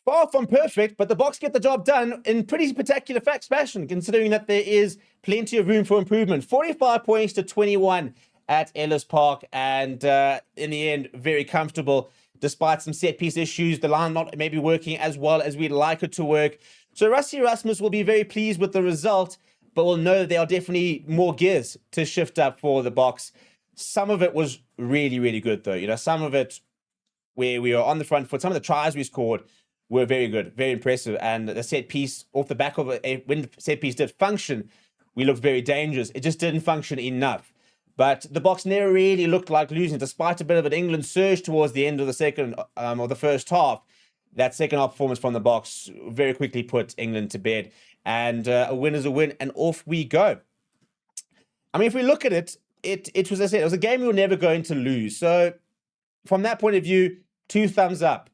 Far from perfect, but the Boks get the job done in pretty spectacular fashion, considering that there is plenty of room for improvement. 45 points to 21 at Ellis Park, and in the end, very comfortable, despite some set-piece issues, the line not maybe working as well as we'd like it to work. So Rassie Erasmus will be very pleased with the result, but we'll know there are definitely more gears to shift up for the Boks. Some of it was really, really good, though. Some of it where we were on the front foot, some of the tries we scored were very good, very impressive. And the set piece, off the back of it, when the set piece did function, we looked very dangerous. It just didn't function enough. But the Boks never really looked like losing, despite a bit of an England surge towards the end of the second or the first half. That second half performance from the Boks very quickly put England to bed. And a win is a win, and off we go. I mean, if we look at it, it was, as I said, it was a game we were never going to lose. So from that point of view, 2 thumbs up.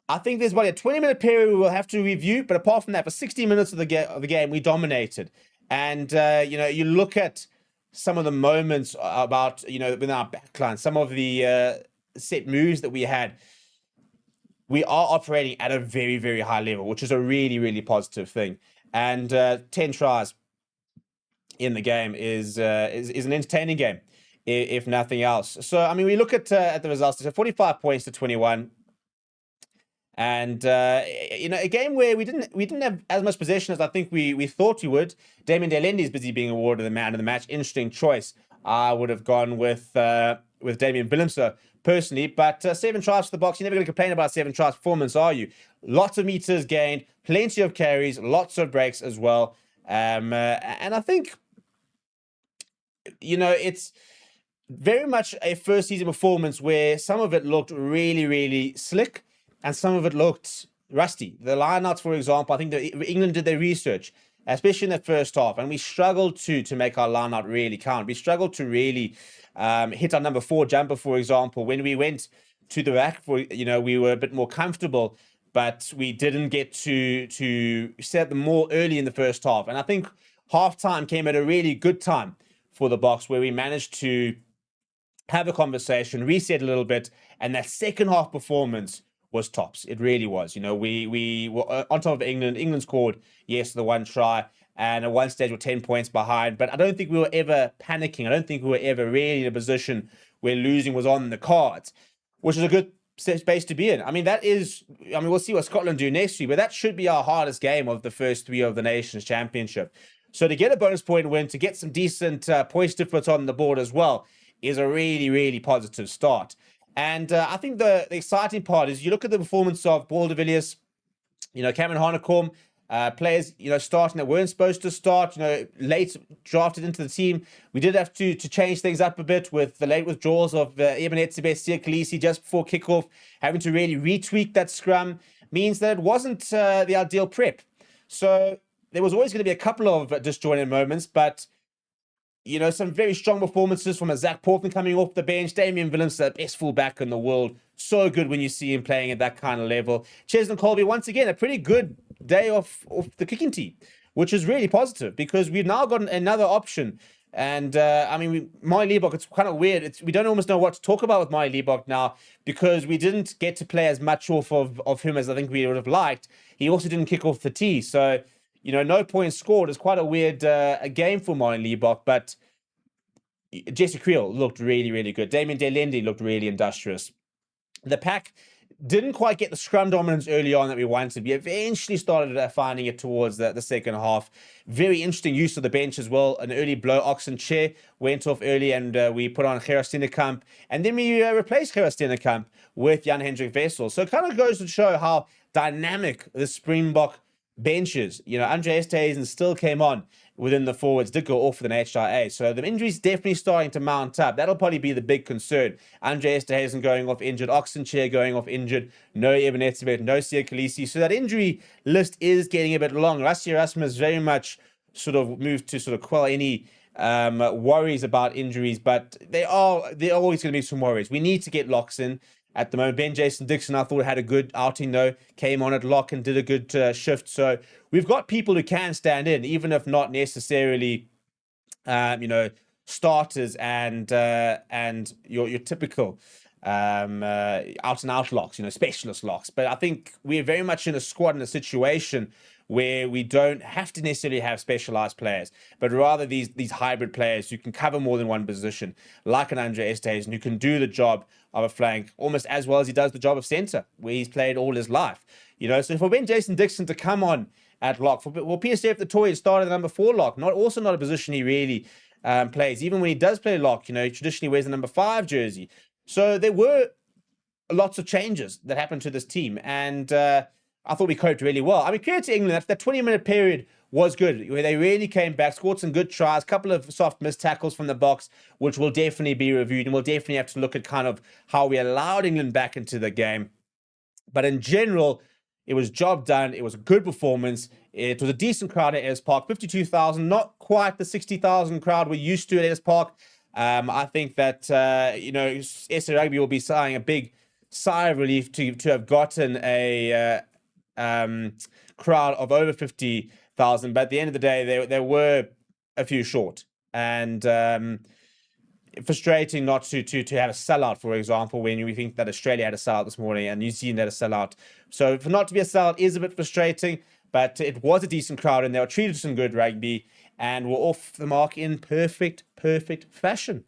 I think there's about a 20-minute period we will have to review, but apart from that, for 60 minutes of the game, we dominated. And, you look at some of the moments about, with our backline, some of the set moves that we had, we are operating at a very, very high level, which is a really, really positive thing. And 10 tries in the game is an entertaining game, if nothing else. So, I mean, we look at the results. So 45 points to 21. And a game where we didn't have as much possession as I think we thought we would. Damien Delendi is busy being awarded the man of the match. Interesting choice. I would have gone with Damien Willemse personally, but 7 tries for the Boks. You're never going to complain about 7 tries performance, are you? Lots of meters gained, plenty of carries, lots of breaks as well. And I think it's very much a first season performance where some of it looked really, really slick, and some of it looked rusty. The lineouts, for example, I think that England did their research, especially in the first half, and we struggled to make our lineout really count. We struggled to really hit our number 4 jumper, for example. When we went to the back, we were a bit more comfortable, but we didn't get to set them more early in the first half. And I think halftime came at a really good time for the Boks, where we managed to have a conversation, reset a little bit, and that second half performance was tops. It really was. We were on top of England. England scored, yes, the 1 try, and at one stage we're 10 points behind. But I don't think we were ever panicking. I don't think we were ever really in a position where losing was on the cards, which is a good space to be in. I mean, we'll see what Scotland do next week, but that should be our hardest game of the first 3 of the Nations Championship. So to get a bonus point win, to get some decent points difference on the board as well, is a really, really positive start. And I think the exciting part is you look at the performance of Paul de Villiers, Cameron Hanekom, players, starting that weren't supposed to start, late drafted into the team. We did have to change things up a bit with the late withdrawals of Eben Etzebeth, Siya Kolisi just before kickoff. Having to really retweak that scrum means that it wasn't the ideal prep. So there was always going to be a couple of disjointed moments, but some very strong performances from a Zach Portman coming off the bench. Damien Willemse, the best fullback in the world. So good when you see him playing at that kind of level. Cheslin Colby, once again, a pretty good day off the kicking team, which is really positive because we've now got another option. And, Mali Liebach, it's kind of weird. We don't almost know what to talk about with Mali Liebach now because we didn't get to play as much off of him as I think we would have liked. He also didn't kick off the tee. So, no points scored. It's quite a weird game for Mali Liebach, but Jesse Creel looked really, really good. Damien Delendi looked really industrious. The pack didn't quite get the scrum dominance early on that we wanted. We eventually started finding it towards the second half. Very interesting use of the bench as well. An early blow. Oxen Chair went off early and we put on Gerard Steenekamp. And then we replaced Gerard Steenekamp with Jan-Hendrik Wessel. So it kind of goes to show how dynamic the Springbok bench is. Andre Esterhuizen still came on within the forwards, did go off with an HIA. So the injuries definitely starting to mount up. That'll probably be the big concern. Andre Esterhuizen going off injured, Oxenchair going off injured, no Eben Etzebeth, no Siya Kolisi. So that injury list is getting a bit long. Rassie Erasmus very much sort of moved to sort of quell any worries about injuries, but there are always going to be some worries. We need to get locks in. At the moment, Ben Jason Dixon, I thought, had a good outing, though. Came on at lock and did a good shift. So we've got people who can stand in, even if not necessarily, starters and your typical out and out locks, specialist locks. But I think we're very much in a squad in a situation where we don't have to necessarily have specialized players, but rather these hybrid players who can cover more than one position, like an Andre Estes, who can do the job of a flank almost as well as he does the job of centre, where he's played all his life. So for Ben Jason Dixon to come on at lock, well, PSF the Toy started the number 4 lock, also not a position he really plays. Even when he does play lock, he traditionally wears the number 5 jersey. So there were lots of changes that happened to this team, and I thought we coped really well. I mean, credit to England, that 20-minute period was good, where they really came back, scored some good tries, a couple of soft missed tackles from the box, which will definitely be reviewed, and we'll definitely have to look at kind of how we allowed England back into the game. But in general, it was job done. It was a good performance. It was a decent crowd at Ellis Park, 52,000, not quite the 60,000 crowd we're used to at Ellis Park. I think that, SA Rugby will be sighing a big sigh of relief to have gotten a crowd of over 50,000. But at the end of the day, there were a few short. And frustrating not to have a sellout, for example, when we think that Australia had a sellout this morning and New Zealand had a sellout. So for not to be a sellout is a bit frustrating, but it was a decent crowd and they were treated to some good rugby and were off the mark in perfect fashion.